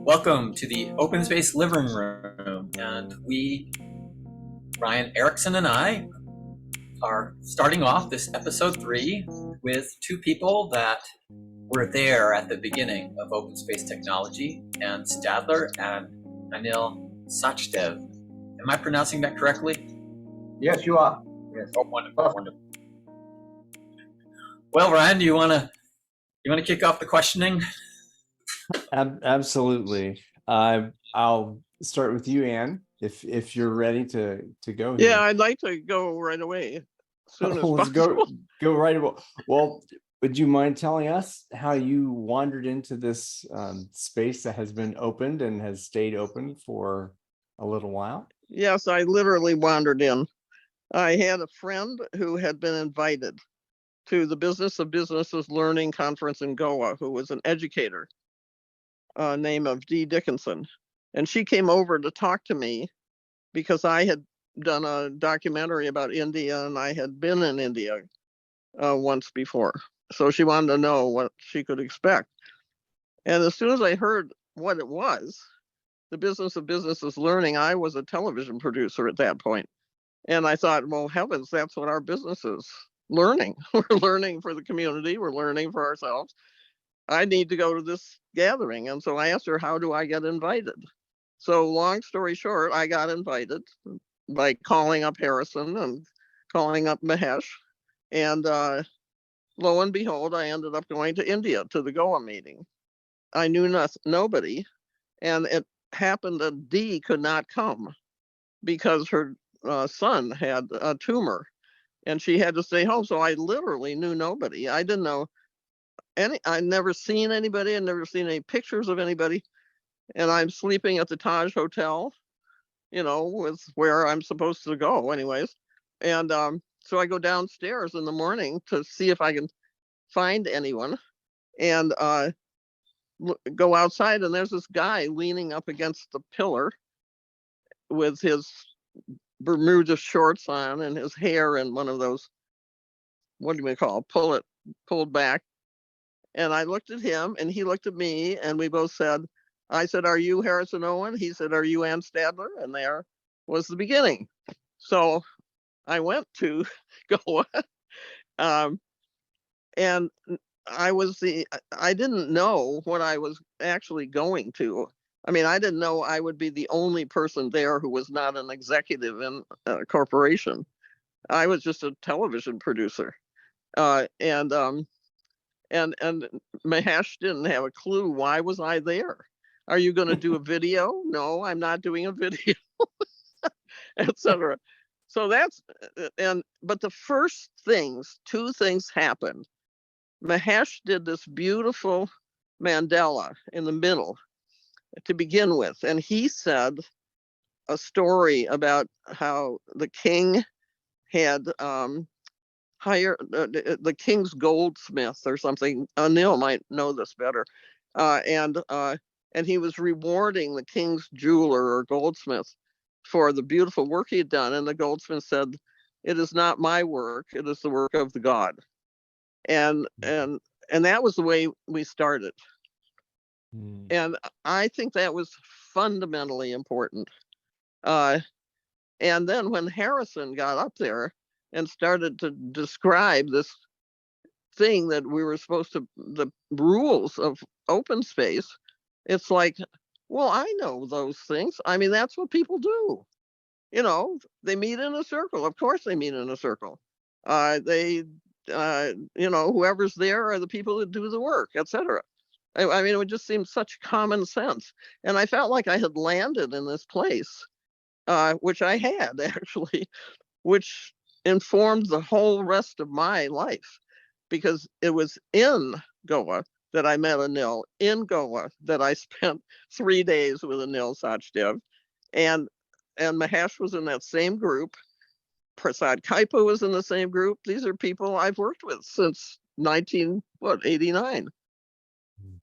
Welcome to the Open Space Living Room, and we, Ryan Erickson and I, are starting off this episode 3 with two people that were there at the beginning of open space technology, and Stadler and Anil Sachdev. Am I pronouncing that correctly? Yes, you are. Yes. Oh, wonderful, wonderful. Well, Ryan, do you want to kick off the questioning? Absolutely. I'll start with you, Anne, if you're ready to go here. Yeah, I'd like to go right away. As soon as Let's possible. go right away. Well, would you mind telling us how you wandered into this space that has been opened and has stayed open for a little while? Yes, I literally wandered in. I had a friend who had been invited to the Business of Businesses Learning Conference in Goa, who was an educator, name of Dee Dickinson. And she came over to talk to me because I had done a documentary about India and I had been in India once before. So she wanted to know what she could expect. And as soon as I heard what it was, the Business of Businesses Learning, I was a television producer at that point. And I thought, well, heavens, that's what our business is learning. We're learning for the community. We're learning for ourselves. I need to go to this gathering. And so I asked her, how do I get invited? So long story short, I got invited by calling up Harrison and calling up Mahesh. And lo and behold, I ended up going to India to the Goa meeting. I knew nobody. And it happened that Dee could not come because her son had a tumor and she had to stay home. So I literally knew nobody. I didn't know I'd never seen anybody. I'd never seen any pictures of anybody. And I'm sleeping at the Taj Hotel, with where I'm supposed to go anyways. And so I go downstairs in the morning to see if I can find anyone and go outside. And there's this guy leaning up against the pillar with his Bermuda shorts on and his hair in one of those, what do we call it, pulled back. And I looked at him and he looked at me and we both said, I said, are you Harrison Owen? He said, are you Ann Stadler? And there was the beginning. So I went to Goa and I didn't know what I was actually going to. I mean, I didn't know I would be the only person there who was not an executive in a corporation. I was just a television producer. And Mahesh didn't have a clue. Why was I there? Are you going to do a video? No, I'm not doing a video, etc. So but the first two things happened. Mahesh did this beautiful mandala in the middle to begin with. And he said a story about how the king had hired the king's goldsmith or something. Anil might know this better. And he was rewarding the king's jeweler or goldsmith for the beautiful work he had done. And the goldsmith said, it is not my work, it is the work of the God. And that was the way we started. And I think that was fundamentally important. And then when Harrison got up there and started to describe this thing that we were supposed to, the rules of open space, it's like, well, I know those things. I mean, that's what people do. They meet in a circle. Of course they meet in a circle. Whoever's there are the people that do the work, etc. I mean, it would just seem such common sense. And I felt like I had landed in this place, which I had actually, which informed the whole rest of my life, because it was in Goa that I met Anil, in Goa that I spent 3 days with Anil Sachdev, and Mahesh was in that same group. Prasad Kaipa was in the same group. These are people I've worked with since 1989.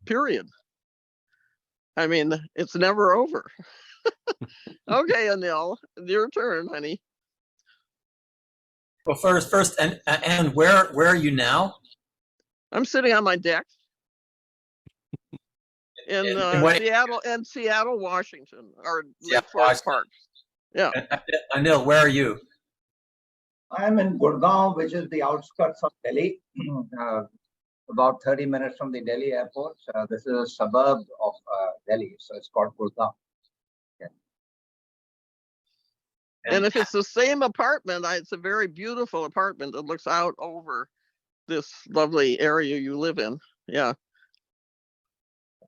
Period. I mean, it's never over. Okay, Anil, your turn, honey. Well, first, and where are you now? I'm sitting on my deck. in what? Seattle, Washington, or Yeah, Lake Forest Park. Yeah. Anil, where are you? I'm in Gurgaon, which is the outskirts of Delhi, about 30 minutes from the Delhi airport. This is a suburb of Delhi, so it's called Gurgaon. And if it's the same apartment, it's a very beautiful apartment that looks out over this lovely area you live in. Yeah.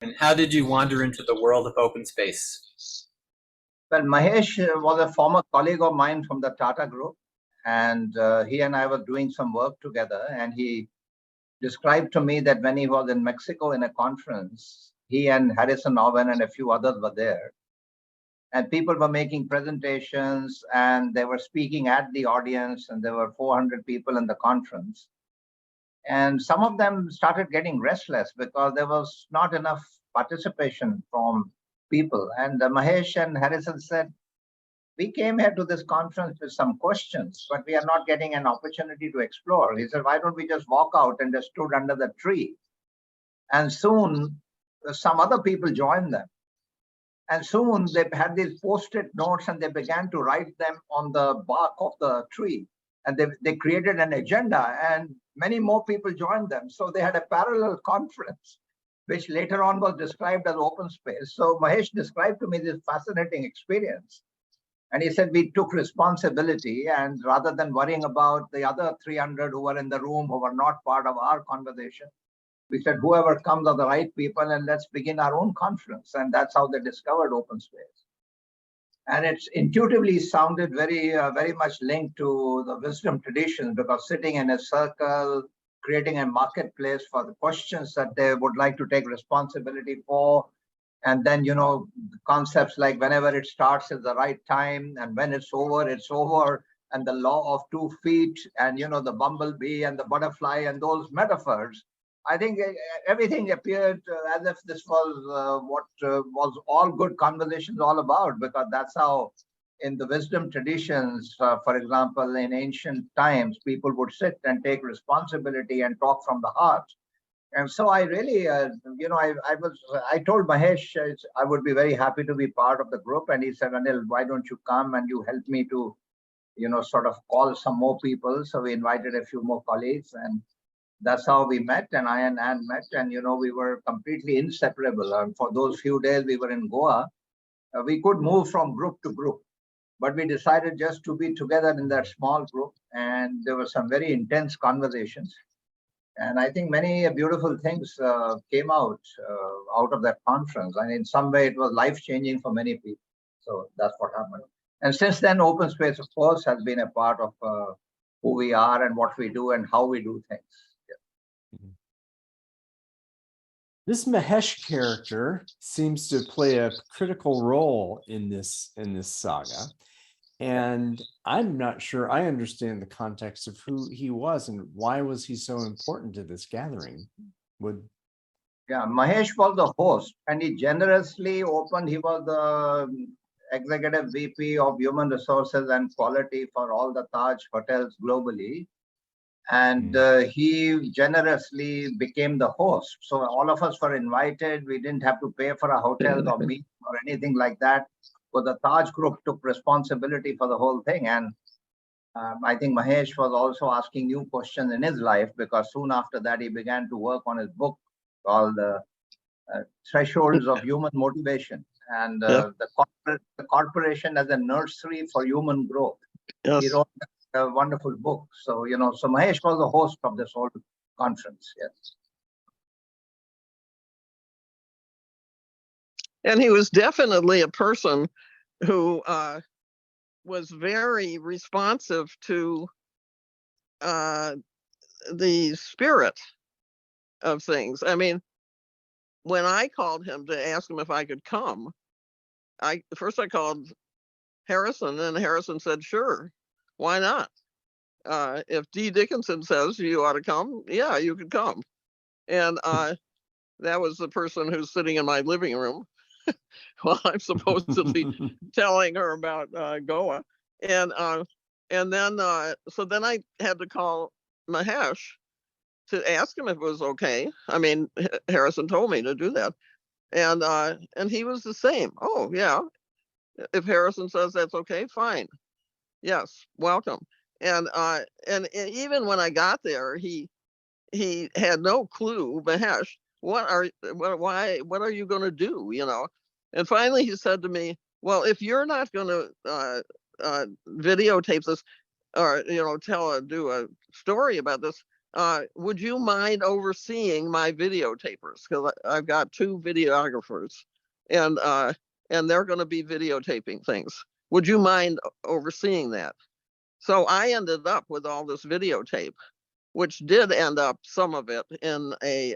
And how did you wander into the world of open space? Well, Mahesh was a former colleague of mine from the Tata Group, and he and I were doing some work together. And he described to me that when he was in Mexico in a conference, he and Harrison Owen and a few others were there. And people were making presentations and they were speaking at the audience, and there were 400 people in the conference. And some of them started getting restless because there was not enough participation from people. And Mahesh and Harrison said, we came here to this conference with some questions, but we are not getting an opportunity to explore. He said, why don't we just walk out? And they stood under the tree. And soon some other people joined them. And soon they had these post-it notes and they began to write them on the bark of the tree. And they created an agenda, and many more people joined them. So they had a parallel conference, which later on was described as open space. So Mahesh described to me this fascinating experience. And he said, we took responsibility, and rather than worrying about the other 300 who were in the room who were not part of our conversation, we said, whoever comes are the right people, and let's begin our own conference. And that's how they discovered open space. And it's intuitively sounded very much linked to the wisdom tradition, because sitting in a circle, creating a marketplace for the questions that they would like to take responsibility for. And then, concepts like whenever it starts is the right time, and when it's over, and the law of 2 feet, and, the bumblebee and the butterfly and those metaphors. I think everything appeared as if this was what was all good conversations all about, because that's how in the wisdom traditions, for example, in ancient times, people would sit and take responsibility and talk from the heart. And so I really, I told Mahesh I would be very happy to be part of the group. And he said, Anil, why don't you come and you help me to, sort of call some more people. So we invited a few more colleagues, and that's how we met. And I and Anne met, and, we were completely inseparable. And for those few days we were in Goa, we could move from group to group, but we decided just to be together in that small group. And there were some very intense conversations. And I think many beautiful things came out of that conference. And in some way, it was life-changing for many people. So that's what happened. And since then, open space, of course, has been a part of who we are and what we do and how we do things. Yeah. This Mahesh character seems to play a critical role in this saga. And I'm not sure I understand the context of who he was and why was he so important to this gathering. Yeah, Mahesh was the host, and he generously opened. He was the executive VP of Human Resources and Quality for all the Taj hotels globally. And he generously became the host. So all of us were invited. We didn't have to pay for a hotel or meet or anything like that. But the Taj Group took responsibility for the whole thing. And I think Mahesh was also asking new questions in his life, because soon after that, he began to work on his book called Thresholds of Human Motivation, and the corporation as a nursery for human growth. Yes. He wrote a wonderful book. So, so Mahesh was the host of this whole conference. Yes. And he was definitely a person who was very responsive to the spirit of things. I mean, when I called him to ask him if I could come, first I called Harrison, and Harrison said, sure, why not? If Dee Dickinson says you ought to come, yeah, you could come. And that was the person who's sitting in my living room while I'm supposedly telling her about Goa. And then I had to call Mahesh to ask him if it was okay. I mean, Harrison told me to do that. And he was the same. Oh yeah, if Harrison says that's okay, fine. Yes, welcome. And even when I got there, he had no clue. Mahesh, what are you going to do? And finally he said to me, well, if you're not going to videotape this, or do a story about this, would you mind overseeing my videotapers? Because I've got 2 videographers, and they're going to be videotaping things. Would you mind overseeing that? So I ended up with all this videotape, which did end up, some of it, in a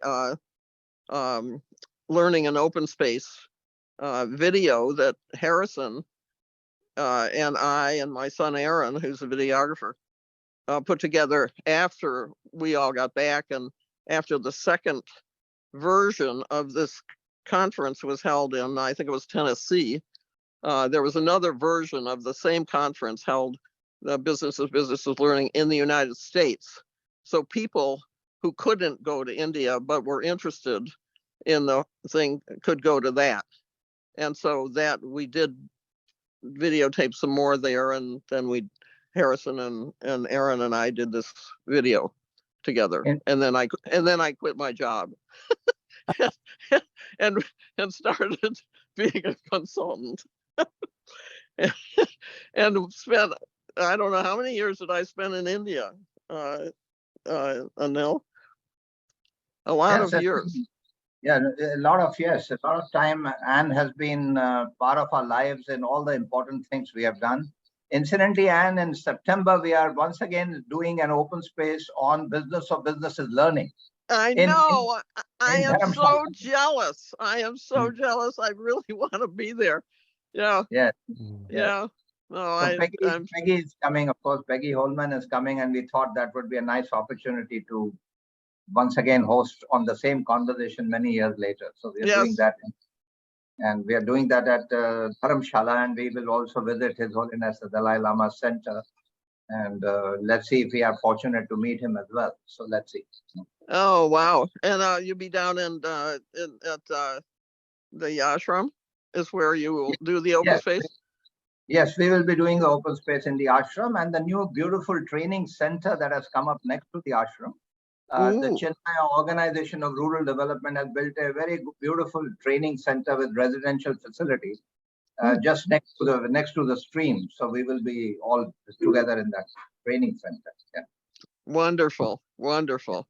learning in open space video that Harrison and I and my son Aaron, who's a videographer, put together after we all got back, and after the second version of this conference was held in, I think it was Tennessee. There was another version of the same conference held, the Business of Businesses Learning, in the United States. So people who couldn't go to India but were interested in the thing could go to that. And so that we did videotape some more there, and then Harrison and Aaron and I did this video together. And then I quit my job and started being a consultant. And spent, I don't know how many years did I spend in India, Anil? A lot of years. Yeah, a lot of years, a lot of time. Anne has been part of our lives in all the important things we have done. Incidentally, Anne, in September, we are once again doing an open space on Business of Businesses Learning. I know. I am so jealous. I am so jealous. I really want to be there. Yeah. Yeah. Yeah. No, so Peggy is coming, of course. Peggy Holman is coming, and we thought that would be a nice opportunity to once again host on the same conversation many years later. So we are doing that, and we are doing that at Dharamshala, and we will also visit His Holiness the Dalai Lama Center, and let's see if we are fortunate to meet him as well. So let's see. Oh wow! And you'll be down at the ashram, is where you will do the open space. Yes, we will be doing the open space in the ashram, and the new beautiful training center that has come up next to the ashram. The Chennai Organization of Rural Development has built a very beautiful training center with residential facilities just next to the stream. So we will be all together in that training center. Yeah. Wonderful, wonderful.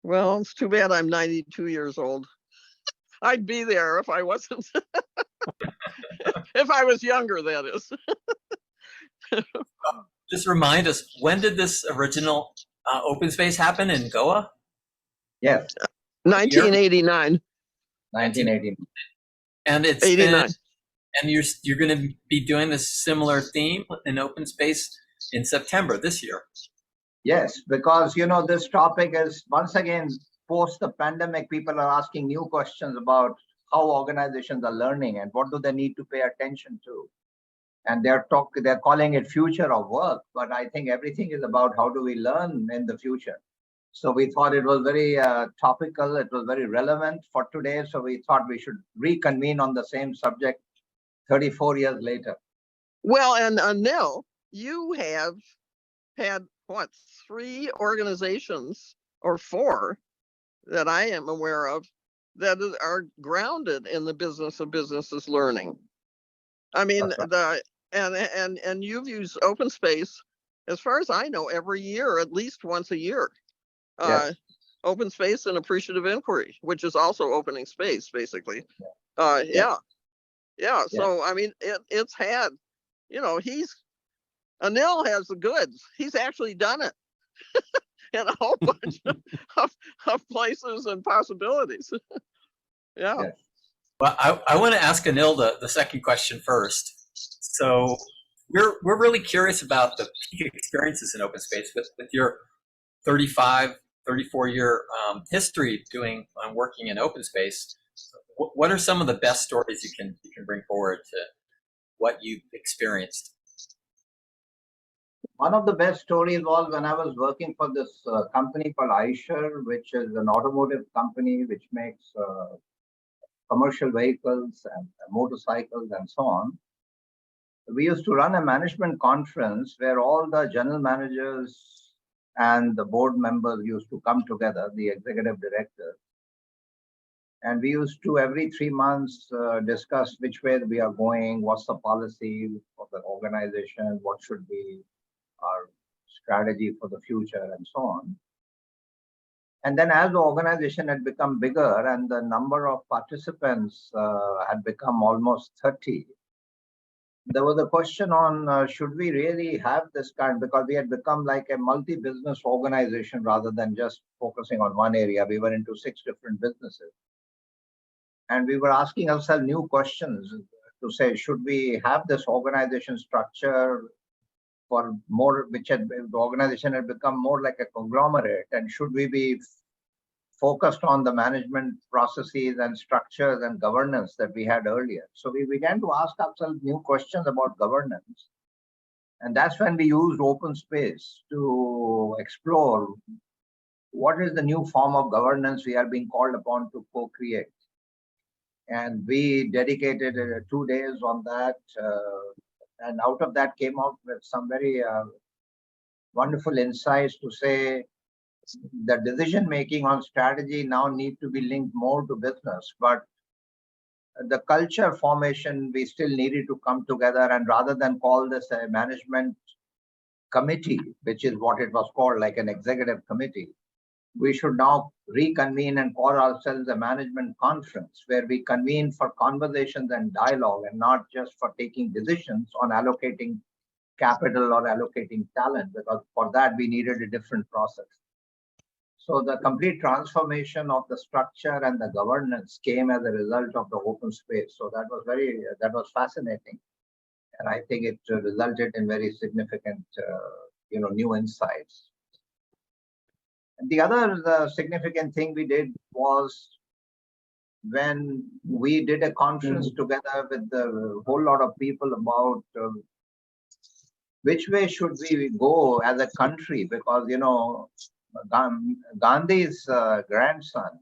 Well, it's too bad I'm 92 years old. I'd be there if I wasn't. If I was younger, that is. Just remind us, when did this original open space happen in Goa? Yes. 1989. 1989. And it's 89. And you're going to be doing this similar theme in open space in September this year. Yes, because this topic is once again post the pandemic. People are asking new questions about how organizations are learning and what do they need to pay attention to. And they're calling it future of work, but I think everything is about how do we learn in the future. So we thought it was very topical. It was very relevant for today. So we thought we should reconvene on the same subject 34 years later. Well, and Anil, you have had what, 3 organizations or 4 that I am aware of that are grounded in the Business of Businesses Learning. I mean, and you've used open space, as far as I know, every year, at least once a year. Yes. Open space and appreciative inquiry, which is also opening space, basically. Yes. Yeah. So I mean, it's had, Anil has the goods. He's actually done it in a whole bunch of places and possibilities. Yeah. Yes. Well, I want to ask Anil the second question first. So we're really curious about the peak experiences in open space with your 34 year history working in open space. What are some of the best stories you can bring forward to what you've experienced? One of the best stories was when I was working for this company called Eicher, which is an automotive company which makes commercial vehicles and motorcycles and so on. We used to run a management conference where all the general managers and the board members used to come together, the executive directors. And we used to every 3 months discuss which way we are going, what's the policy of the organization, what should be our strategy for the future, and so on. And then as the organization had become bigger and the number of participants had become almost 30, there was a question on should we really have this kind, because we had become like a multi-business organization rather than just focusing on one area. We were into 6 different businesses. And we were asking ourselves new questions to say, should we have this organization structure for more, the organization had become more like a conglomerate, and should we be focused on the management processes and structures and governance that we had earlier? So we began to ask ourselves new questions about governance. And that's when we used open space to explore what is the new form of governance we are being called upon to co-create. And we dedicated 2 days on that. And out of that came out with some very wonderful insights to say the decision making on strategy now need to be linked more to business, but the culture formation, we still needed to come together, and rather than call this a management committee, which is what it was called, like an executive committee, we should now reconvene and call ourselves a management conference, where we convene for conversations and dialogue and not just for taking decisions on allocating capital or allocating talent, because for that we needed a different process. So the complete transformation of the structure and the governance came as a result of the open space. So that was fascinating. And I think it resulted in very significant, new insights. And the other significant thing we did was when we did a conference together with a whole lot of people about which way should we go as a country, because, Gandhi's grandson,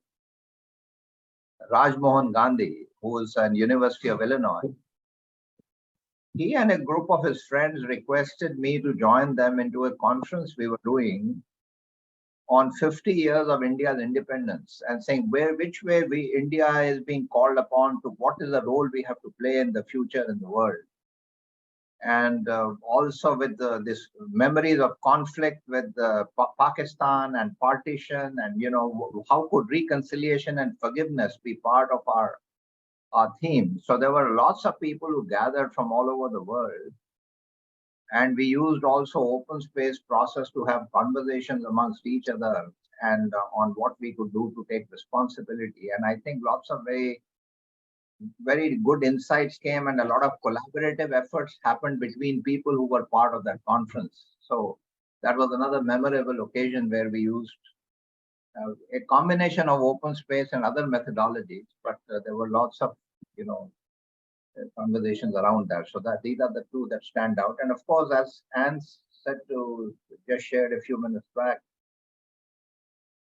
Rajmohan Gandhi, who is at University of Illinois, he and a group of his friends requested me to join them into a conference we were doing on 50 years of India's independence, and saying which way India is being called upon to, what is the role we have to play in the future in the world. And also with this memories of conflict with Pakistan and partition, and how could reconciliation and forgiveness be part of our theme. So there were lots of people who gathered from all over the world, and we used also open space process to have conversations amongst each other and on what we could do to take responsibility. And I think lots of very good insights came, and a lot of collaborative efforts happened between people who were part of that conference. So that was another memorable occasion where we used a combination of open space and other methodologies, but there were lots of, conversations around that. So that these are the two that stand out. And of course, as Anne said, just shared a few minutes back,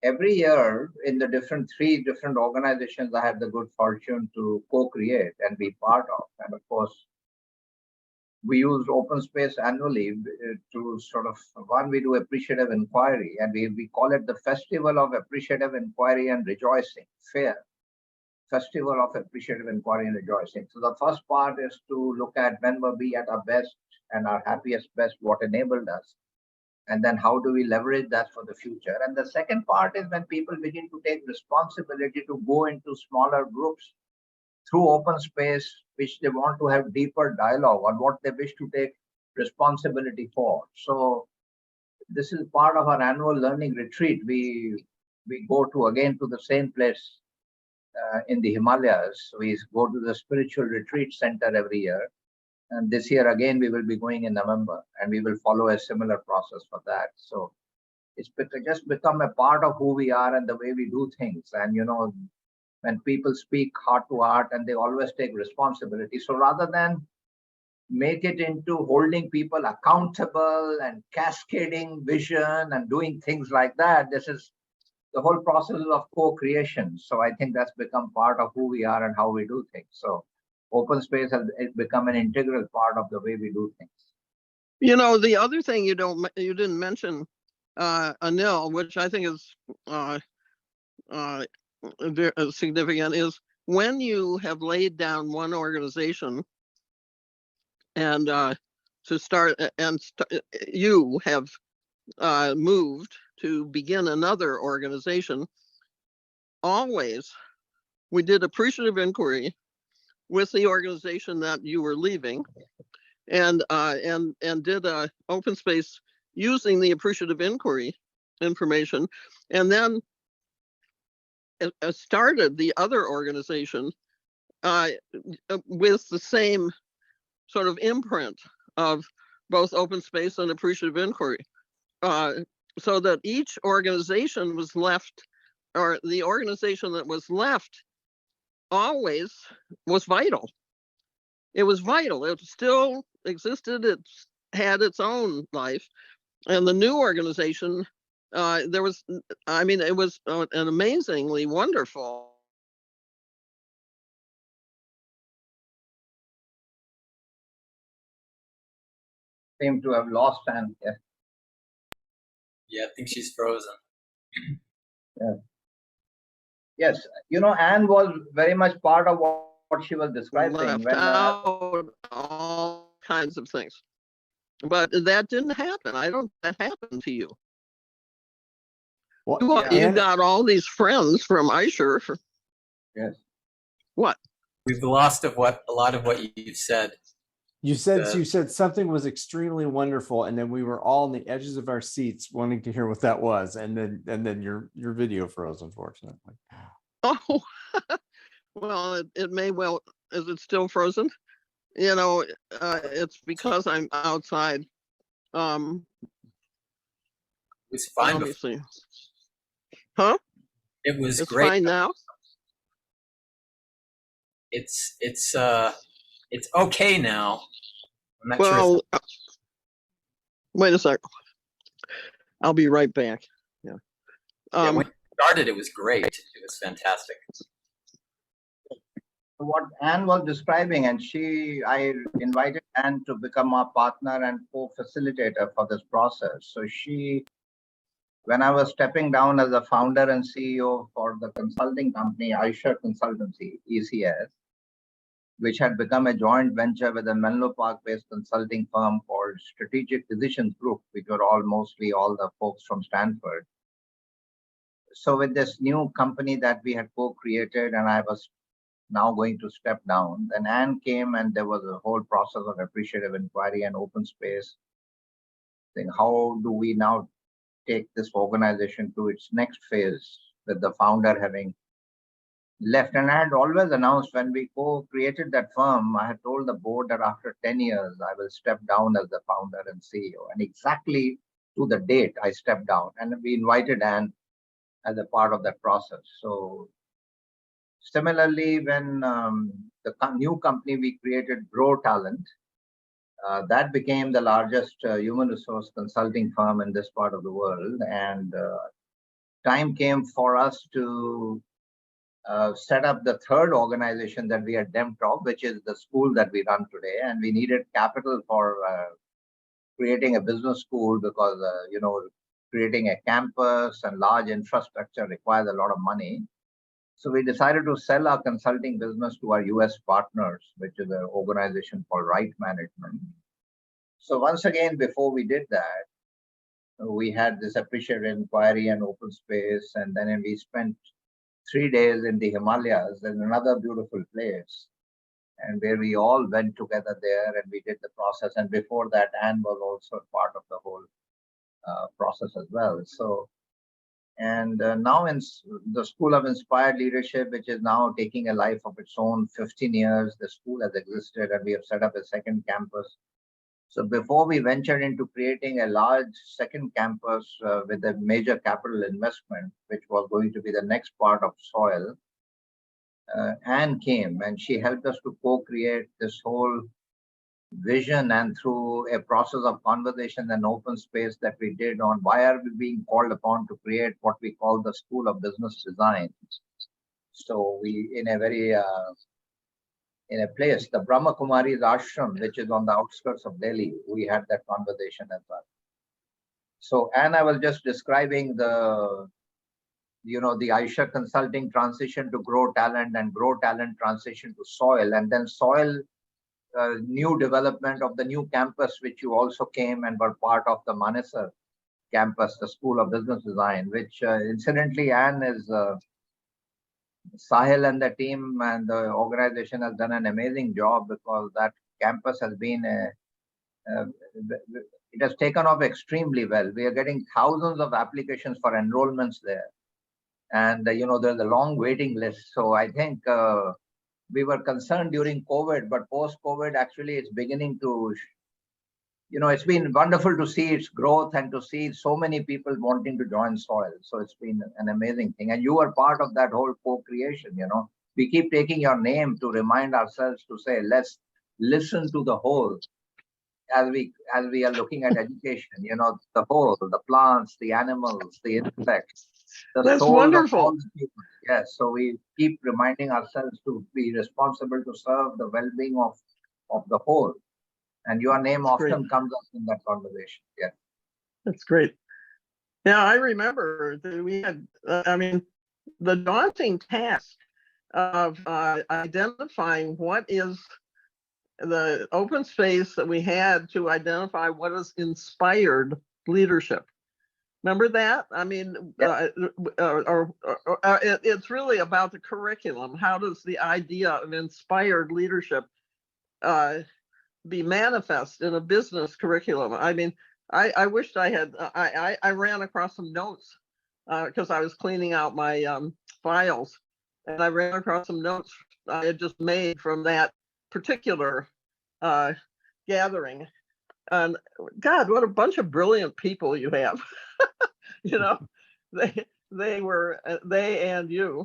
every year in the 3 different organizations I had the good fortune to co-create and be part of. And of course, we use open space annually to sort of, one, we do appreciative inquiry, and we call it the Festival of Appreciative Inquiry and Rejoicing, FAIR, Festival of Appreciative Inquiry and Rejoicing. So the first part is to look at when were we at our best and our happiest best, what enabled us, and then how do we leverage that for the future. And the second part is when people begin to take responsibility to go into smaller groups through open space, which they want to have deeper dialogue on what they wish to take responsibility for. So this is part of our annual learning retreat. We go to the same place in the Himalayas. We go to the spiritual retreat center every year. And this year, again, we will be going in November, and we will follow a similar process for that. So it's just become a part of who we are and the way we do things. And, when people speak heart to heart, and they always take responsibility. So rather than make it into holding people accountable and cascading vision and doing things like that, this is the whole process of co-creation. So I think that's become part of who we are and how we do things. So open space has become an integral part of the way we do things. You know, the other thing you didn't mention, Anil, which I think is significant, is when you have laid down one organization and you have moved to begin another organization. Always, we did appreciative inquiry with the organization that you were leaving, and did a open space using the appreciative inquiry information, and then started the other organization with the same sort of imprint of both open space and appreciative inquiry, so that each organization was left, or the organization that was left always was vital. It was vital. It still existed. It had its own life. And the new organization, it was an amazingly wonderful. Seem to have lost Anne. Yeah. Yeah, I think she's frozen. Yeah. Yes, Anne was very much part of what she was describing. Left out all kinds of things. But that didn't happen. I don't think that happened to you. Well, You got all these friends from Aisher. Yes. What? We've lost a lot of what you've said. You said something was extremely wonderful, and then we were all on the edges of our seats wanting to hear what that was, and then your video froze, unfortunately. Oh, well, it may well. Is it still frozen? It's because I'm outside. It was fine. Obviously. Huh? It was it's great. Fine now. It's okay now. I'm not Well, sure. Wait a sec. I'll be right back. Yeah. When you started, it was great. It was fantastic. What Anne was describing, and I invited Anne to become our partner and co-facilitator for this process. So when I was stepping down as a founder and CEO for the consulting company, Aisher Consultancy, ECS, which had become a joint venture with a Menlo Park-based consulting firm called Strategic Decisions Group, which were mostly all the folks from Stanford. So with this new company that we had co-created, and I was now going to step down, then Anne came, and there was a whole process of appreciative inquiry and open space. Saying, how do we now take this organization to its next phase with the founder having left? And I had always announced when we co-created that firm, I had told the board that after 10 years, I will step down as the founder and CEO. And exactly to the date, I stepped down. And we invited Anne as a part of that process. So similarly, when the new company we created, Grow Talent, that became the largest human resource consulting firm in this part of the world. And time came for us to set up the third organization that we had dreamt of, which is the school that we run today. And we needed capital for creating a business school because, creating a campus and large infrastructure requires a lot of money. So we decided to sell our consulting business to our US partners, which is an organization called Right Management. So once again, before we did that, we had this appreciative inquiry and open space, and then we spent 3 days in the Himalayas, in another beautiful place, and where we all went together there and we did the process. And before that, Anne was also part of the whole process as well. So, and now in the School of Inspired Leadership, which is now taking a life of its own, 15 years, the school has existed, and we have set up a second campus. So before we ventured into creating a large second campus with a major capital investment, which was going to be the next part of soil, Anne came and she helped us to co-create this whole vision and through a process of conversation and open space that we did on why are we being called upon to create what we call the School of Business Design. So we, in a very, in a place, the Brahma Kumari's ashram, which is on the outskirts of Delhi, we had that conversation as well. So, and I was just describing the, the Aisha Consulting transition to grow talent and grow talent transition to soil, and then soil new development of the new campus, which you also came and were part of the Manesar campus, the School of Business Design, which incidentally, Anne is Sahil and the team and the organization has done an amazing job, because that campus has been it has taken off extremely well. We are getting thousands of applications for enrollments there, and there's a long waiting list. So I think we were concerned during COVID, but post-COVID, actually, it's beginning to, it's been wonderful to see its growth and to see so many people wanting to join soil. So it's been an amazing thing. And you were part of that whole co-creation, We keep taking your name to remind ourselves to say, let's listen to the whole as we are looking at education, the whole, the plants, the animals, the insects, the That's souls wonderful. of all the people. Yes, so we keep reminding ourselves to be responsible to serve the well-being of the whole. And your name That's often great. comes up in that conversation. Yeah. That's great. Yeah, I remember that we had, the daunting task of identifying what is the open space that we had to identify what is inspired leadership. Remember that? It's really about the curriculum. How does the idea of inspired leadership be manifest in a business curriculum? I wished I had, I ran across some notes because I was cleaning out my files, and I ran across some notes I had just made from that particular gathering. And God, what a bunch of brilliant people you have. They were, they and you.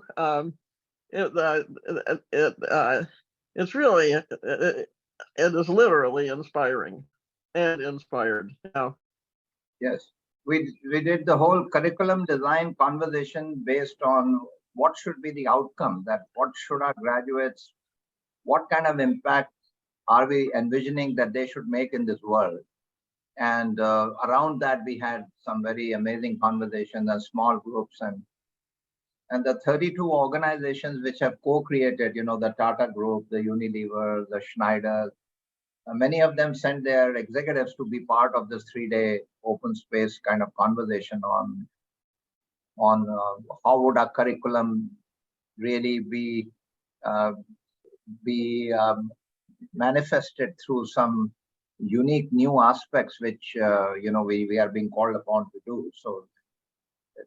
It's really, it is literally inspiring and inspired. Yes. We did the whole curriculum design conversation based on what should be the outcome, that what should our graduates, what kind of impact are we envisioning that they should make in this world? And around that, we had some very amazing conversations and small groups, and the 32 organizations which have co-created, the Tata Group, the Unilever, the Schneider, many of them sent their executives to be part of this 3-day open space kind of conversation on how would our curriculum really be manifested through some unique new aspects which we are being called upon to do. So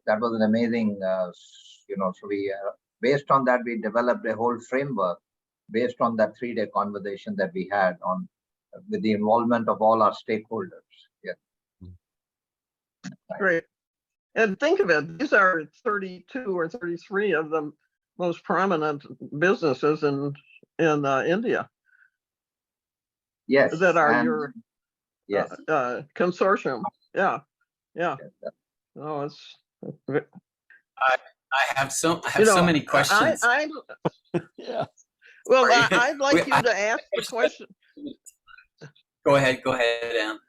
that was an amazing so we based on that, we developed a whole framework based on that 3-day conversation that we had on with the involvement of all our stakeholders. Yeah. Great. And think of it, these are 32 or 33 of the most prominent businesses in India. Yes. That are your consortium. Yeah. Oh, it's. I have so many questions. Yeah. Well, Sorry. I'd like you to ask the question. Go ahead, Ann.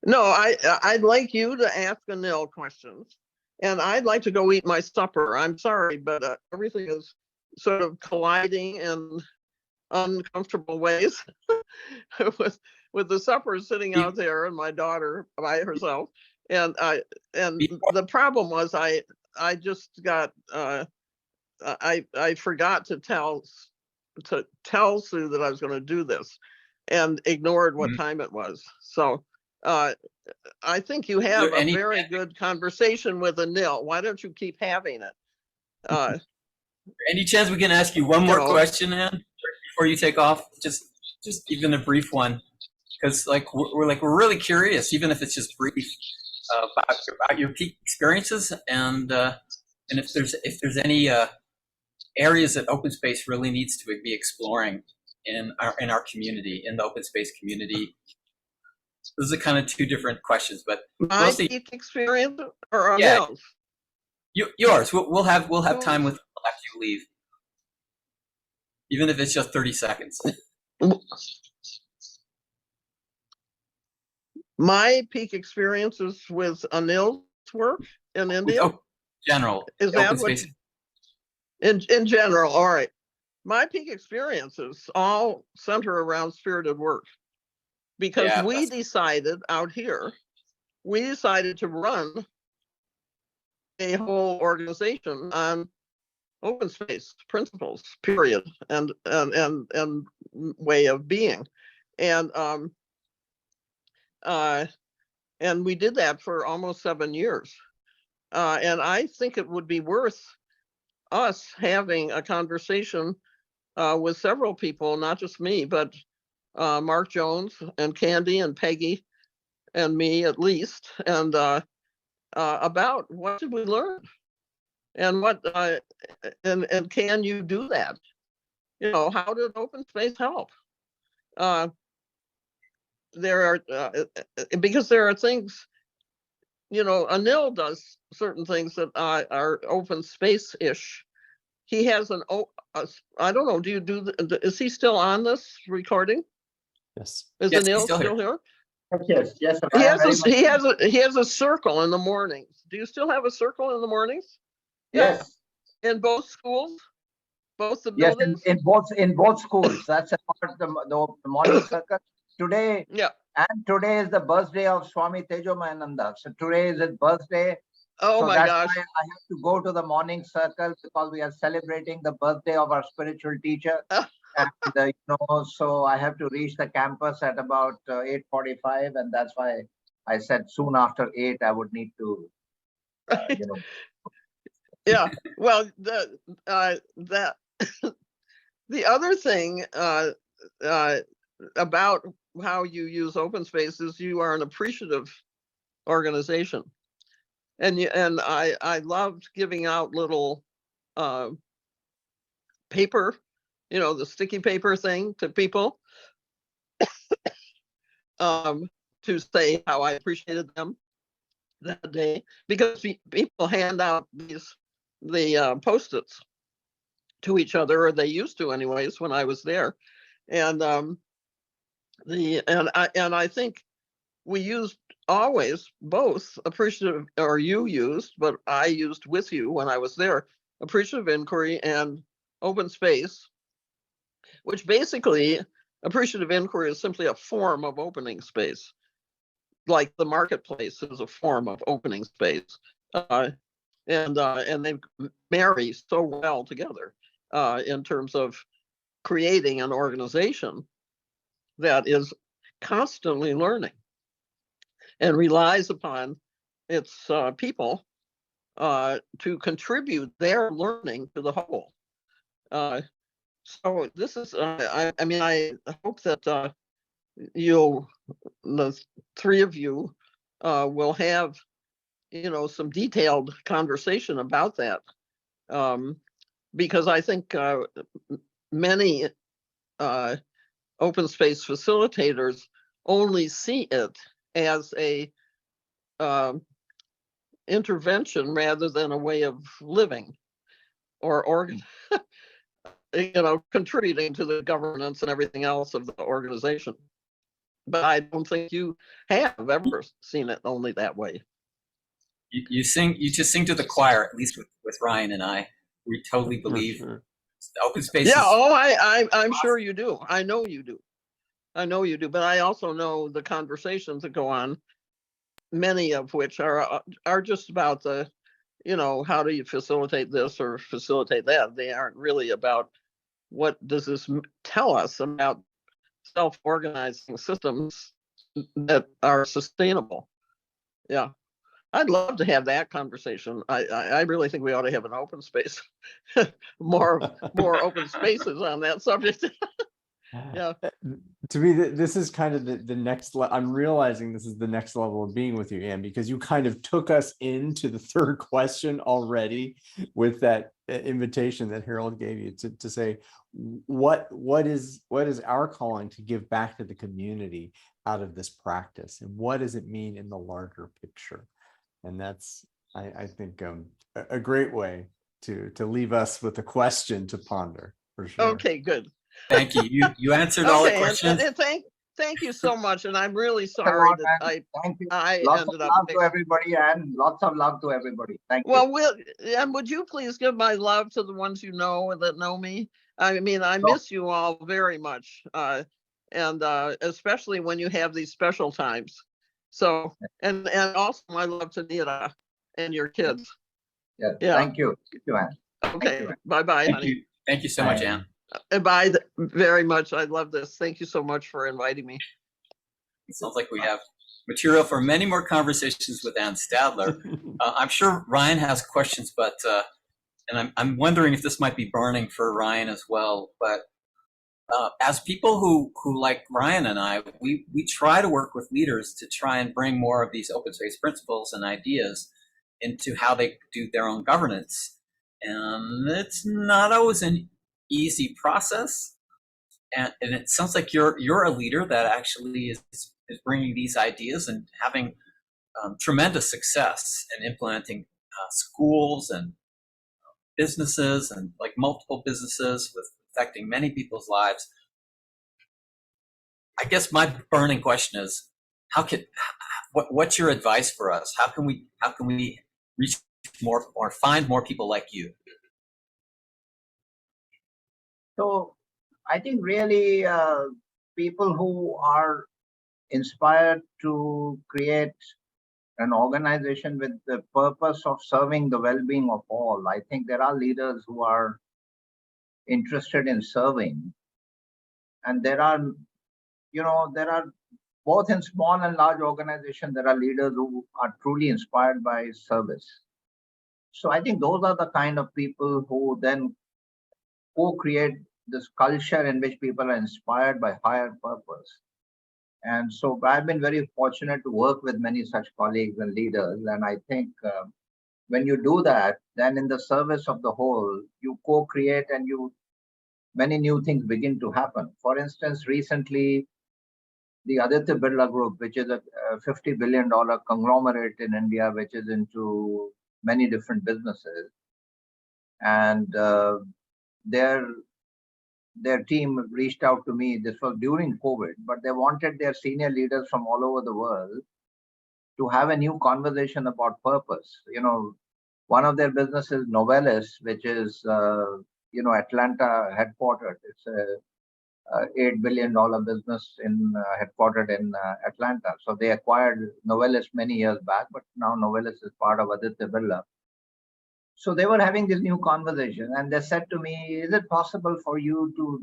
I'd like you to ask Anil questions, and I'd like to go eat my supper. I'm sorry, but everything is sort of colliding in uncomfortable ways with the supper sitting out there and my daughter by herself. And the problem was I just got I forgot to tell Sue that I was going to do this, and ignored what time it was. So I think you have a very good conversation with Anil. Why don't you keep having it? Any chance we can ask you one more question, Ann, before you take off? Just even a brief one, because we're really curious, even if it's just brief, about your peak experiences, and if there's any areas that open space really needs to be exploring in our community, in the open space community? Those are kind of two different questions, but My mostly peak experience or Yeah. Anil's? yours. We'll have time with after you leave, even if it's just 30 seconds. My peak experiences with Anil's work in India. Oh, general Is that open what space. in general? All right. My peak experiences all center around spirited work because Yeah, we decided out here, we decided to run a whole organization on open space principles, period, and way of being. And and we did that for almost 7 years. And I think it would be worth us having a conversation with several people, not just me, but Mark Jones and Candy and Peggy and me at least, and about what did we learn and what and can you do that? You know, how did open space help? There are because there are things, you know, Anil does certain things that are open space-ish. He has I don't know, do you do, is he still on this recording? Yes. Is Yes, he's Anil still still here. here? Yes. He I am has very much. he has a circle in the mornings. Do you still have a circle in the mornings Yes. in both schools, both the Yes, buildings? in both schools. That's about the morning circle. Today Yeah. today is the birthday of Swami Tejomayananda. So today is his birthday. Oh So my that's gosh. why I have to go to the morning circle because we are celebrating the birthday of our spiritual teacher. And so I have to reach the campus at about 8:45, and that's why I said soon after 8 I would need to, Yeah. Well, that the other thing about how you use open space is you are an appreciative organization, and I loved giving out little paper, you know, the sticky paper thing to people, to say how I appreciated them that day, because people hand out the Post-its to each other, or they used to anyways when I was there. And I think we used always both appreciative, or you used, but I used with you when I was there, appreciative inquiry and open space, which basically appreciative inquiry is simply a form of opening space, like the marketplace is a form of opening space. And they marry so well together in terms of creating an organization that is constantly learning and relies upon its people to contribute their learning to the whole. So this is, I mean, I hope that the three of you will have, you know, some detailed conversation about that. Because I think many open space facilitators only see it as a intervention rather than a way of living or you know, contributing to the governance and everything else of the organization. But I don't think you have ever seen it only that way. You just sing to the choir, at least with Ryan and I. We totally believe Sure. the open space. Yeah, I'm sure you do. I know you do. I know you do. But I also know the conversations that go on, many of which are just about the, you know, how do you facilitate this or facilitate that? They aren't really about what does this tell us about self-organizing systems that are sustainable. Yeah. I'd love to have that conversation. I really think we ought to have an open space, more open spaces on that subject. Yeah. To me, this is kind of the next I'm realizing this is the next level of being with you, Anne, because you kind of took us into the third question already with that invitation that Harold gave you to say, what is our calling to give back to the community out of this practice, and what does it mean in the larger picture? And that's, I think, a great way to leave us with a question to ponder, for sure. Okay, good. Thank you. You answered all the Okay, questions. and thank you so much. And I'm really Thanks a sorry lot, that and thank you. I Lots of ended up. love to everybody, and lots of love to everybody. Thank you. Well, and would you please give my love to the ones you know that know me? I mean, I Sure. miss you all very much, and especially when you have these special times. So, and also my love to Nita and your kids. Yeah. Yeah. Thank you. Thank you, Anne. Okay. you. Bye-bye, Thank honey. you. Thank you so much, Anne. And bye very much. I love this. Thank you so much for inviting me. It sounds like we have material for many more conversations with Ann Stadler. I'm sure Ryan has questions, but and I'm wondering if this might be burning for Ryan as well. But as people who like Ryan and I, we try to work with leaders to try and bring more of these open space principles and ideas into how they do their own governance. And it's not always an easy process. And it sounds like you're a leader that actually is bringing these ideas and having tremendous success in implementing schools and businesses, and like multiple businesses with affecting many people's lives. I guess my burning question is, what's your advice for us? How can we reach more or find more people like you? So I think really people who are inspired to create an organization with the purpose of serving the well-being of all. I think there are leaders who are interested in serving, and there are both in small and large organizations, there are leaders who are truly inspired by service. So I think those are the kind of people who then co-create this culture in which people are inspired by higher purpose. And so I've been very fortunate to work with many such colleagues and leaders. And I think when you do that, then in the service of the whole, you co-create and many new things begin to happen. For instance, recently, the Aditya Birla Group, which is a $50 billion conglomerate in India, which is into many different businesses, and their team reached out to me. This was during COVID, but they wanted their senior leaders from all over the world to have a new conversation about purpose. One of their businesses, Novelis, which is Atlanta headquartered. It's a $8 billion business headquartered in Atlanta. So they acquired Novelis many years back, but now Novelis is part of Aditya Birla. So they were having this new conversation, and they said to me, is it possible for you to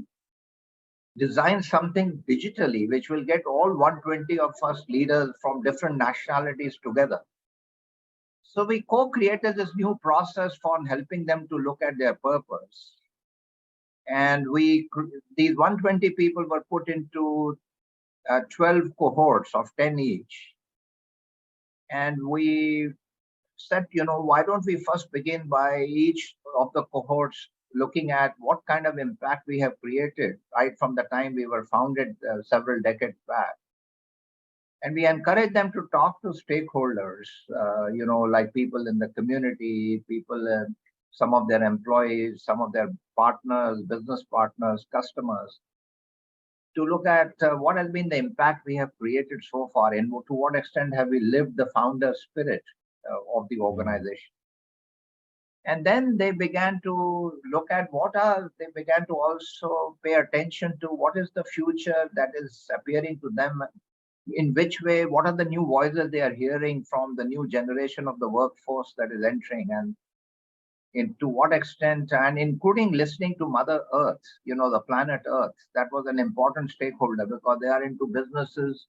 design something digitally which will get all 120 of us leaders from different nationalities together? So we co-created this new process for helping them to look at their purpose. And these 120 people were put into 12 cohorts of 10 each. And we said, why don't we first begin by each of the cohorts looking at what kind of impact we have created right from the time we were founded several decades back. And we encourage them to talk to stakeholders, like people in the community, people, some of their employees, some of their partners, business partners, customers, to look at what has been the impact we have created so far, and to what extent have we lived the founder spirit of the organization. And then they began to look at they began to also pay attention to what is the future that is appearing to them, in which way, what are the new voices they are hearing from the new generation of the workforce that is entering, and to what extent, and including listening to Mother Earth, the planet Earth. That was an important stakeholder because they are into businesses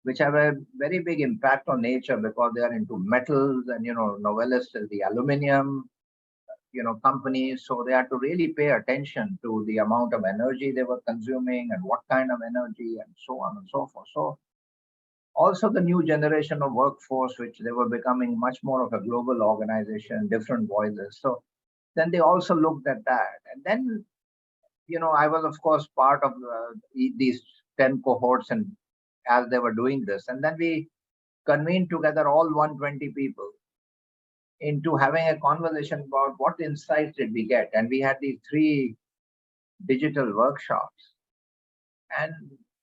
which have a very big impact on nature because they are into metals, and Novelis is the aluminum. companies. So they had to really pay attention to the amount of energy they were consuming and what kind of energy and so on and so forth. So also the new generation of workforce, which they were becoming much more of a global organization, different voices. So then they also looked at that. And then, I was, of course, part of these 10 cohorts and as they were doing this. And then we convened together all 120 people into having a conversation about what insights did we get. And we had these 3 digital workshops. And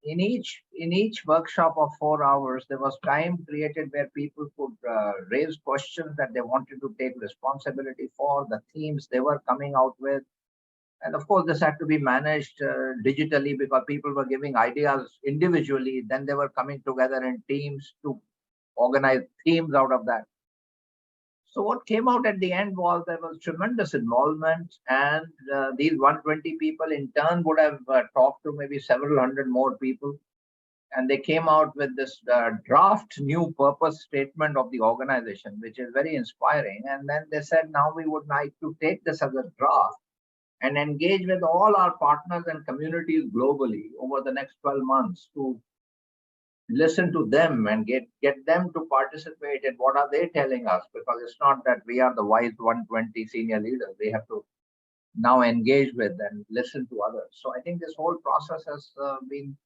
in each workshop of 4 hours, there was time created where people could raise questions that they wanted to take responsibility for, the themes they were coming out with. And of course, this had to be managed digitally because people were giving ideas individually. Then they were coming together in teams to organize themes out of that. So what came out at the end was there was tremendous involvement, and these 120 people in turn would have talked to maybe several hundred more people. And they came out with this draft new purpose statement of the organization, which is very inspiring. And then they said, now we would like to take this as a draft and engage with all our partners and communities globally over the next 12 months to listen to them and get them to participate in what are they telling us, because it's not that we are the wise 120 senior leaders. They have to now engage with and listen to others. So I think this whole process has been,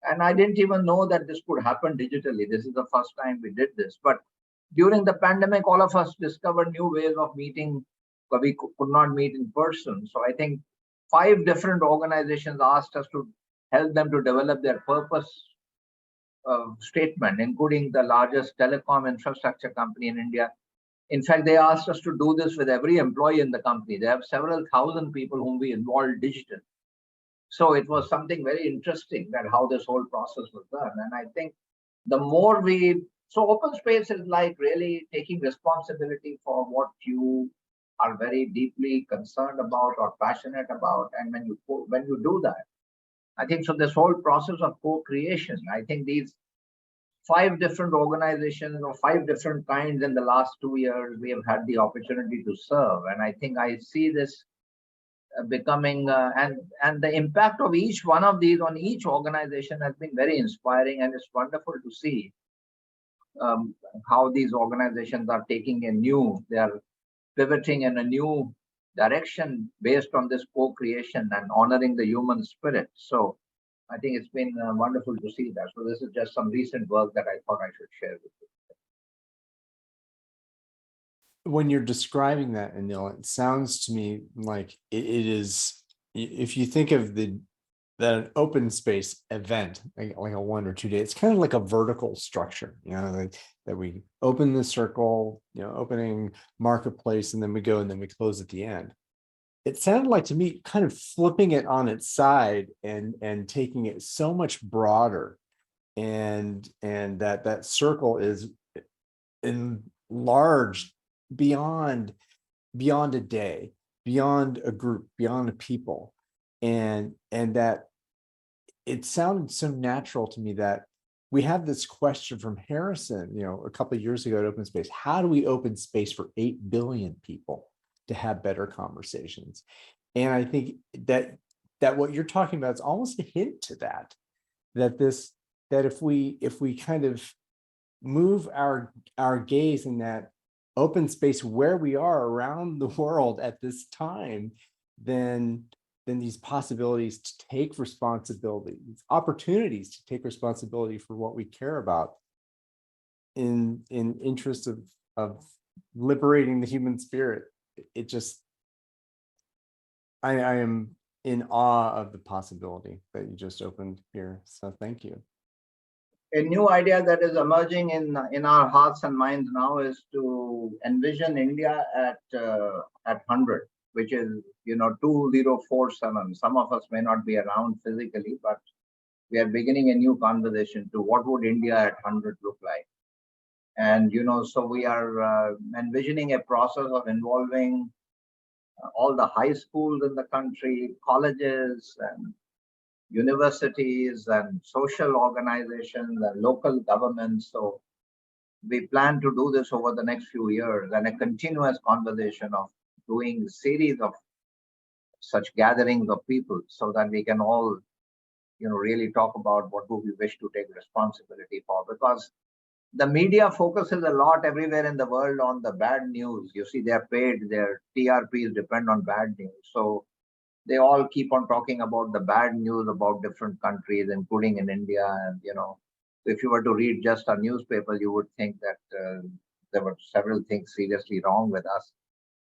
and I didn't even know that this could happen digitally. This is the first time we did this. But during the pandemic, all of us discovered new ways of meeting, but we could not meet in person. So I think 5 different organizations asked us to help them to develop their purpose statement, including the largest telecom infrastructure company in India. In fact, they asked us to do this with every employee in the company. They have several thousand people whom we involved digitally. So it was something very interesting that how this whole process was done. And I think the more so open space is like really taking responsibility for what you are very deeply concerned about or passionate about. And when you do that, I think so this whole process of co-creation, I think these 5 different organizations of 5 different kinds in the last 2 years, we have had the opportunity to serve. And I think I see this becoming, and the impact of each one of these on each organization has been very inspiring. And it's wonderful to see how these organizations are they are pivoting in a new direction based on this co-creation and honoring the human spirit. So I think it's been wonderful to see that. So this is just some recent work that I thought I should share with you. When you're describing that, Anil, it sounds to me like it is, if you think of that an open space event, like a 1 or 2 day, it's kind of like a vertical structure, that we open the circle, opening marketplace, and then we go and then we close at the end. It sounded like to me kind of flipping it on its side and taking it so much broader, and that circle is enlarged beyond a day, beyond a group, beyond a people, and that it sounded so natural to me that we had this question from Harrison, a couple of years ago at Open Space. How do we open space for 8 billion people to have better conversations? And I think that what you're talking about is almost a hint to that if we kind of move our gaze in that open space where we are around the world at this time, then these possibilities to take responsibility, these opportunities to take responsibility for what we care about in interest of liberating the human spirit. It just, I am in awe of the possibility that you just opened here. So thank you. A new idea that is emerging in our hearts and minds now is to envision India at 100, which is 2047. Some of us may not be around physically, but we are beginning a new conversation to what would India at 100 look like. And so we are envisioning a process of involving all the high schools in the country, colleges and universities and social organizations and local governments. So we plan to do this over the next few years, and a continuous conversation of doing series of such gatherings of people so that we can all, really talk about what do we wish to take responsibility for. Because the media focuses a lot everywhere in the world on the bad news. You see, they're paid, their TRPs depend on bad news. So they all keep on talking about the bad news about different countries, including in India. And, if you were to read just a newspaper, you would think that there were several things seriously wrong with us.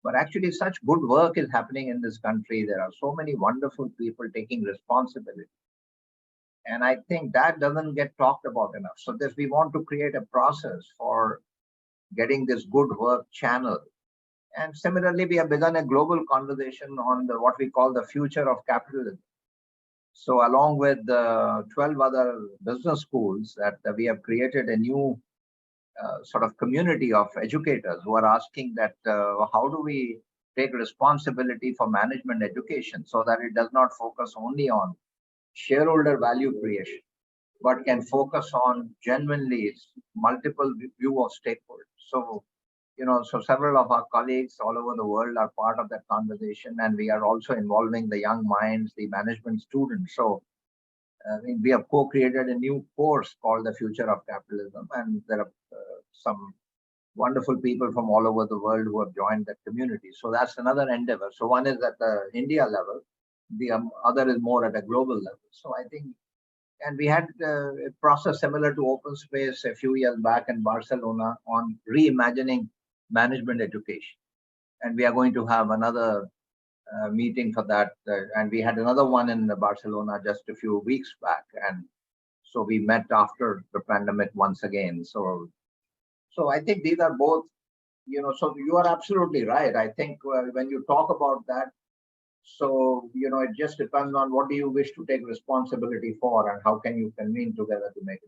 But actually, such good work is happening in this country. There are so many wonderful people taking responsibility. And I think that doesn't get talked about enough. So this, we want to create a process for getting this good work channel. And similarly, we have begun a global conversation on what we call the future of capitalism. So along with the 12 other business schools that we have created a new sort of community of educators who are asking that how do we take responsibility for management education so that it does not focus only on shareholder value creation, but can focus on genuinely multiple view of stakeholders. So, so several of our colleagues all over the world are part of that conversation, and we are also involving the young minds, the management students. So we have co-created a new course called The Future of Capitalism, and there are some wonderful people from all over the world who have joined that community. So that's another endeavor. So one is at the India level, the other is more at a global level. So I think, and we had a process similar to Open Space a few years back in Barcelona on reimagining management education. And we are going to have another meeting for that. And we had another one in Barcelona just a few weeks back. And so we met after the pandemic once again. So I think these are both, so you are absolutely right. I think when you talk about that, so, it just depends on what do you wish to take responsibility for and how can you convene together to make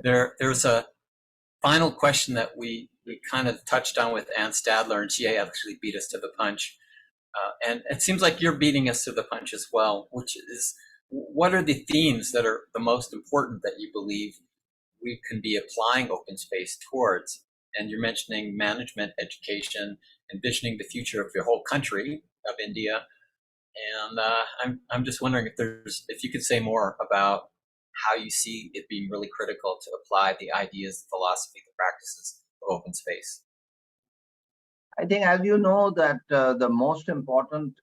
it. There's a final question that we kind of touched on with Ann Stadler, and she actually beat us to the punch. And it seems like you're beating us to the punch as well, which is, what are the themes that are the most important that you believe we can be applying open space towards? And you're mentioning management education, envisioning the future of your whole country, of India. And I'm just wondering if you could say more about how you see it being really critical to apply the ideas, the philosophy, the practices of open space. I think, as you know, that the most important,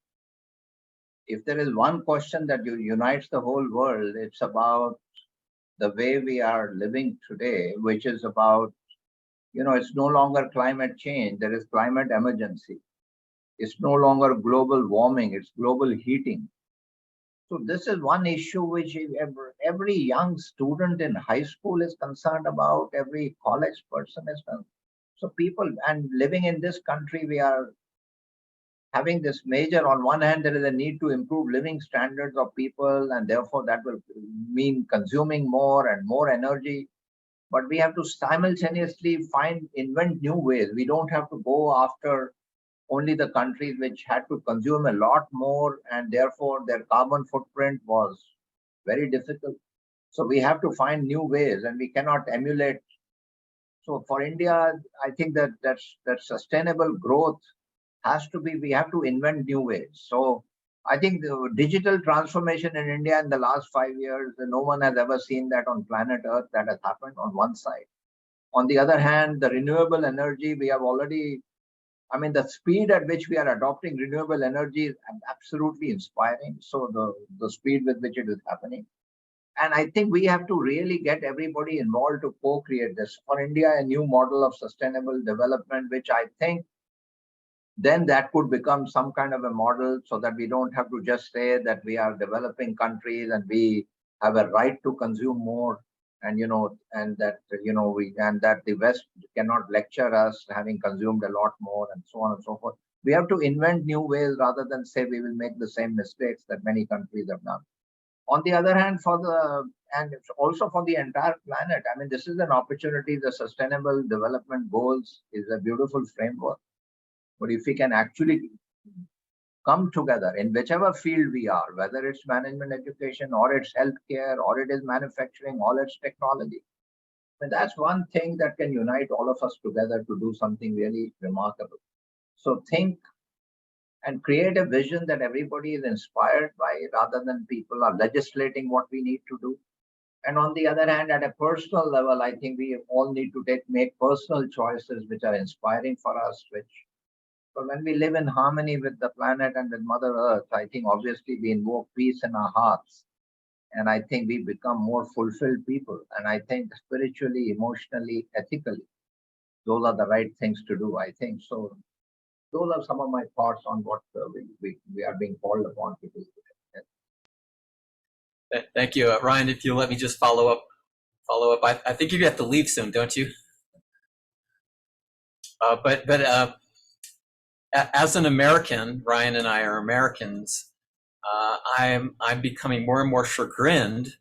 if there is one question that unites the whole world, it's about the way we are living today, which is about, it's no longer climate change. There is climate emergency. It's no longer global warming. It's global heating. So this is one issue which every young student in high school is concerned about. Every college person is concerned. So people, and living in this country, we are having this major, on one hand, there is a need to improve living standards of people, and therefore that will mean consuming more and more energy. But we have to simultaneously invent new ways. We don't have to go after only the countries which had to consume a lot more, and therefore their carbon footprint was very difficult. So we have to find new ways, and we cannot emulate. So for India, I think that sustainable growth has to be, we have to invent new ways. So I think the digital transformation in India in the last 5 years, no one has ever seen that on planet Earth. That has happened on one side. On the other hand, the renewable energy, we have already, the speed at which we are adopting renewable energy is absolutely inspiring. So the speed with which it is happening. And I think we have to really get everybody involved to co-create this. For India, a new model of sustainable development, which I think then that could become some kind of a model so that we don't have to just say that we are developing countries and we have a right to consume more, and that the West cannot lecture us having consumed a lot more, and so on and so forth. We have to invent new ways rather than say we will make the same mistakes that many countries have done. On the other hand, and also for the entire planet, this is an opportunity. The Sustainable Development Goals is a beautiful framework. But if we can actually come together in whichever field we are, whether it's management education or it's healthcare or it is manufacturing or it's technology, And that's one thing that can unite all of us together to do something really remarkable. So think and create a vision that everybody is inspired by rather than people are legislating what we need to do. And on the other hand, at a personal level, I think we all need to make personal choices which are inspiring for us, which so when we live in harmony with the planet and with Mother Earth, I think obviously we invoke peace in our hearts. And I think we become more fulfilled people. And I think spiritually, emotionally, ethically, those are the right things to do, I think. So those are some of my thoughts on what we are being called upon to do today. Thank you, Ryan. If you let me just follow up. I think you have to leave soon, don't you? But as an American, Ryan and I are Americans. I'm becoming more and more chagrined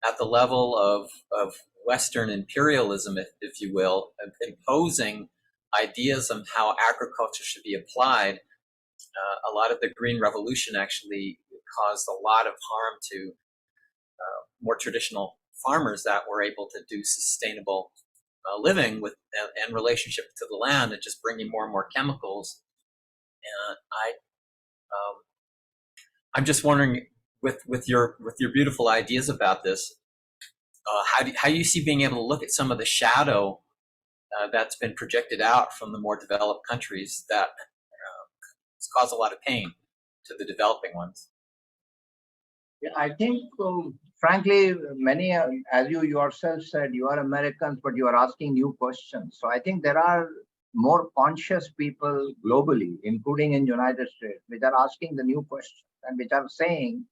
at the level of Western imperialism, if you will, of imposing ideas on how agriculture should be applied. A lot of the Green Revolution actually caused a lot of harm to more traditional farmers that were able to do sustainable living with and relationship to the land, and just bringing more and more chemicals. And I'm just wondering, with your beautiful ideas about this, how do you see being able to look at some of the shadow that's been projected out from the more developed countries that has caused a lot of pain to the developing ones? Yeah, I think, frankly, many, as you yourself said, you are Americans, but you are asking new questions. So I think there are more conscious people globally, including in United States, which are asking the new questions and which are saying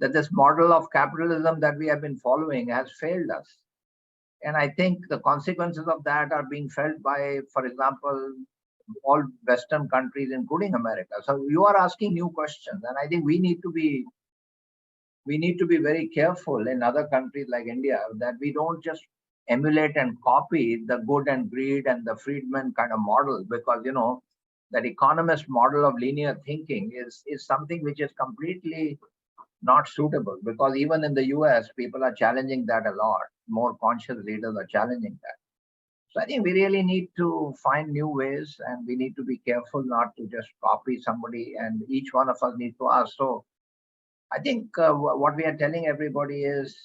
that this model of capitalism that we have been following has failed us. And I think the consequences of that are being felt by, for example, all Western countries, including America. So you are asking new questions, and I think we need to be very careful in other countries like India that we don't just emulate and copy the good and greed and the Friedman kind of model, because that economist model of linear thinking is something which is completely not suitable, because even in the US, people are challenging that a lot. More conscious leaders are challenging that. So I think we really need to find new ways, and we need to be careful not to just copy somebody, and each one of us needs to ask. So I think what we are telling everybody is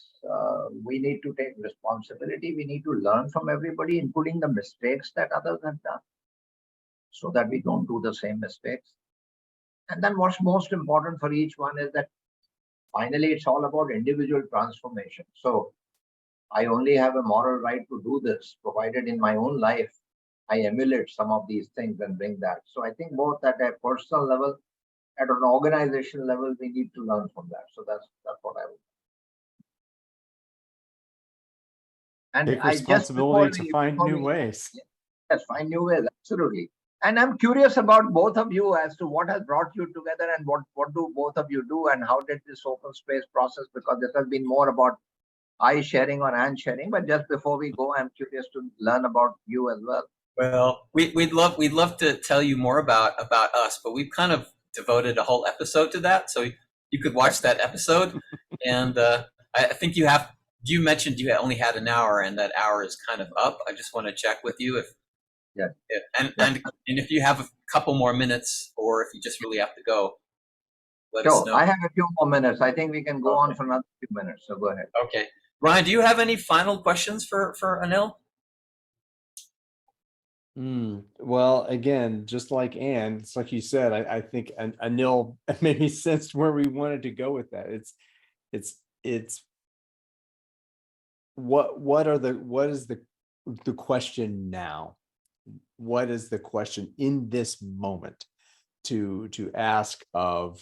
we need to take responsibility. We need to learn from everybody, including the mistakes that others have done, so that we don't do the same mistakes. And then what's most important for each one is that finally it's all about individual transformation. So I only have a moral right to do this, provided in my own life I emulate some of these things and bring that. So I think both at a personal level, at an organization level, we need to learn from that. So that's what I would. And Take I just responsibility to find new ways. Yes, find new ways, absolutely. And I'm curious about both of you as to what has brought you together, and what do both of you do, and how did this open space process, because this has been more about I sharing or Ann sharing. But just before we go, I'm curious to learn about you as well. Well, we'd love to tell you more about us, but we've kind of devoted a whole episode to that, so you could watch that episode. And I think you mentioned you only had an hour, and that hour is kind of up. I just want to check with you and if you have a couple more minutes, or if you just really have to go, let us know. I have a few more minutes. I think we can go on for another few minutes. So go ahead. Okay, Ryan, do you have any final questions for Anil? Well, again, just like Ann, it's like you said, I think Anil maybe sensed where we wanted to go with that. It's what is the question now? What is the question in this moment to ask of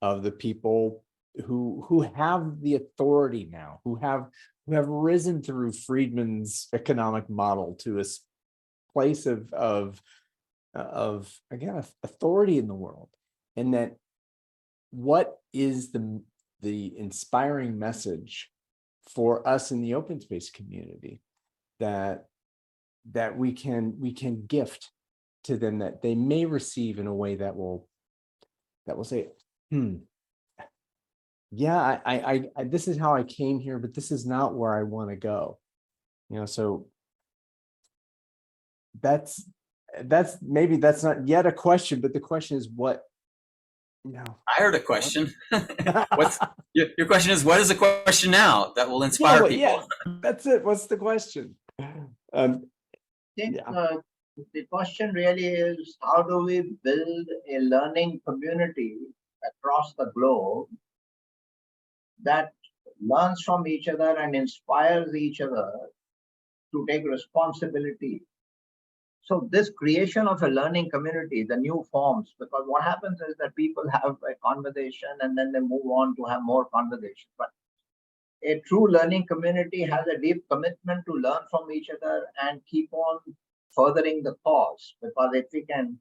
the people who have the authority now, who have risen through Friedman's economic model to a place of again authority in the world, and that what is the inspiring message for us in the open space community that we can gift to them, that they may receive in a way that will say, yeah, I this is how I came here, but this is not where I want to go. So that's maybe that's not yet a question, but the question is what, I heard a question. What's your question is, what is the question now that will inspire people? Yeah, that's it. What's the question? I think the question really is, how do we build a learning community across the globe that learns from each other and inspires each other to take responsibility? So this creation of a learning community, the new forms, because what happens is that people have a conversation and then they move on to have more conversation. But a true learning community has a deep commitment to learn from each other and keep on furthering the cause. Because if we can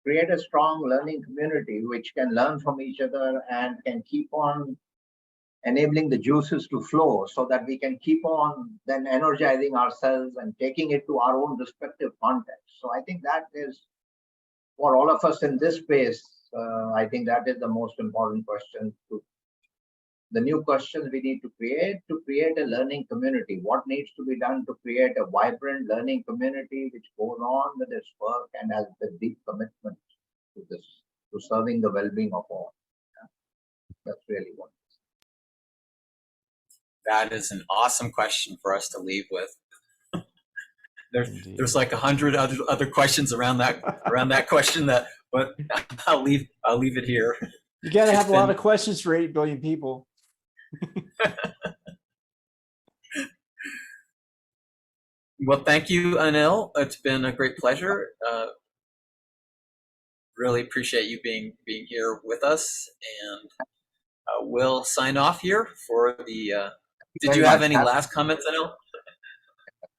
create a strong learning community which can learn from each other and can keep on enabling the juices to flow, so that we can keep on then energizing ourselves and taking it to our own respective context. So I think that is, for all of us in this space, I think that is the most important question. The new questions we need to create a learning community. What needs to be done to create a vibrant learning community which goes on with its work and has a deep commitment to this, to serving the well-being of all. That's really what. That is an awesome question for us to leave with. There's like 100 other questions around that question but I'll leave it here. You got to have a lot of questions for 8 billion people. Well, thank you, Anil. It's been a great pleasure. Really appreciate you being here with us, and we'll sign off here for the. Did you have any last comments, Anil?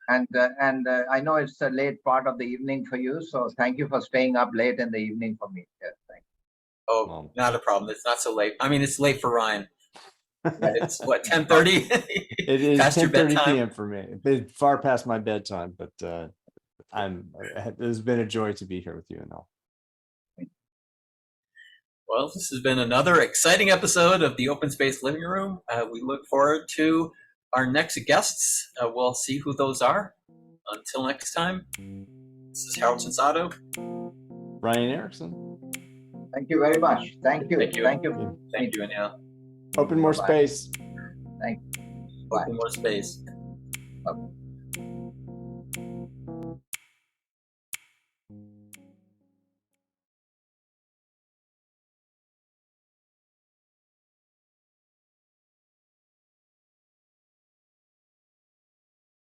And I know it's a late part of the evening for you, so thank you for staying up late in the evening for me. Yes, thank you. Oh, not a problem. It's not so late. I mean, it's late for Ryan. It's what, 10:30? It is 10:30 p.m. for me. It's far past my bedtime, but it's been a joy to be here with you, Anil. Well, this has been another exciting episode of the Open Space Living Room. We look forward to our next guests. We'll see who those are. Until next time, this is Harold Sensado. Ryan Erickson. Thank you very much. Thank you. Thank you. Thank you. Thank you, Anil. Open more space. Thank you. Open more space. Bye.